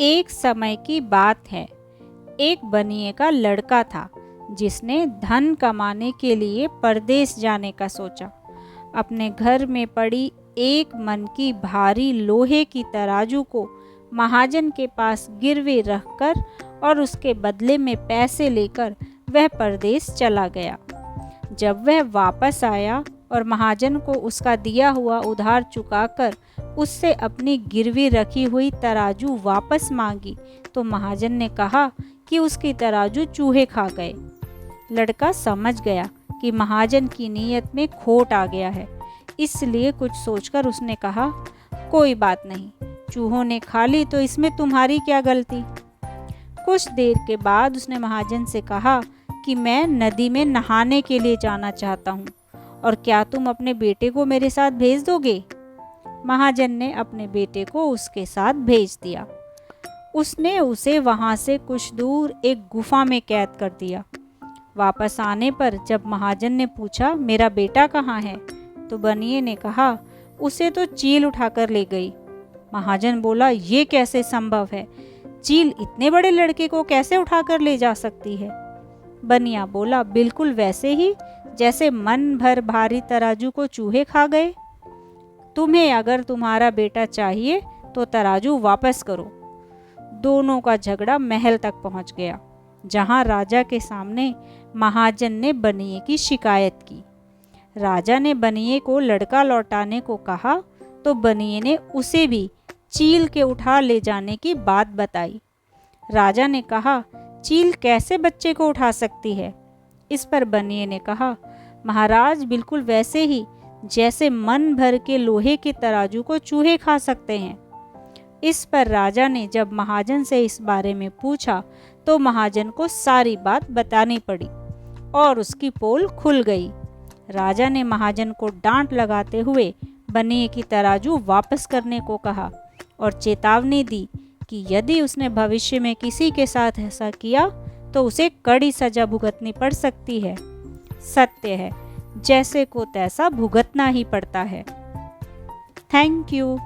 एक समय की बात है। एक बनिए का लड़का था जिसने धन कमाने के लिए परदेश जाने का सोचा। अपने घर में पड़ी एक मन की भारी लोहे की तराजू को महाजन के पास गिरवे रखकर और उसके बदले में पैसे लेकर वह परदेश चला गया। जब वह वापस आया और महाजन को उसका दिया हुआ उधार चुकाकर उससे अपनी गिरवी रखी हुई तराजू वापस मांगी तो महाजन ने कहा कि उसकी तराजू चूहे खा गए। लड़का समझ गया कि महाजन की नीयत में खोट आ गया है, इसलिए कुछ सोचकर उसने कहा, कोई बात नहीं, चूहों ने खा ली तो इसमें तुम्हारी क्या गलती। कुछ देर के बाद उसने महाजन से कहा कि मैं नदी में नहाने के लिए जाना चाहता हूँ और क्या तुम अपने बेटे को मेरे साथ भेज दोगे। महाजन ने अपने बेटे को उसके साथ भेज दिया। उसने उसे वहाँ से कुछ दूर एक गुफा में कैद कर दिया। वापस आने पर जब महाजन ने पूछा, मेरा बेटा कहाँ है, तो बनिए ने कहा, उसे तो चील उठाकर ले गई। महाजन बोला, ये कैसे संभव है, चील इतने बड़े लड़के को कैसे उठाकर ले जा सकती है। बनिया बोला, बिल्कुल वैसे ही जैसे मन भर भारी तराजू को चूहे खा गए। तुम्हें अगर तुम्हारा बेटा चाहिए तो तराजू वापस करो। दोनों का झगड़ा महल तक पहुंच गया, जहां राजा के सामने महाजन ने बनिए की शिकायत की। राजा ने बनिए को लड़का लौटाने को कहा तो बनिए ने उसे भी चील के उठा ले जाने की बात बताई। राजा ने कहा, चील कैसे बच्चे को उठा सकती है। इस पर बनिए ने कहा, महाराज बिल्कुल वैसे ही जैसे मन भर के लोहे के तराजू को चूहे खा सकते हैं। इस पर राजा ने जब महाजन से इस बारे में पूछा तो महाजन को सारी बात बतानी पड़ी और उसकी पोल खुल गई। राजा ने महाजन को डांट लगाते हुए बनिए की तराजू वापस करने को कहा और चेतावनी दी कि यदि उसने भविष्य में किसी के साथ ऐसा किया तो उसे कड़ी सजा भुगतनी पड़ सकती है। सत्य है, जैसे को तैसा भुगतना ही पड़ता है। Thank you.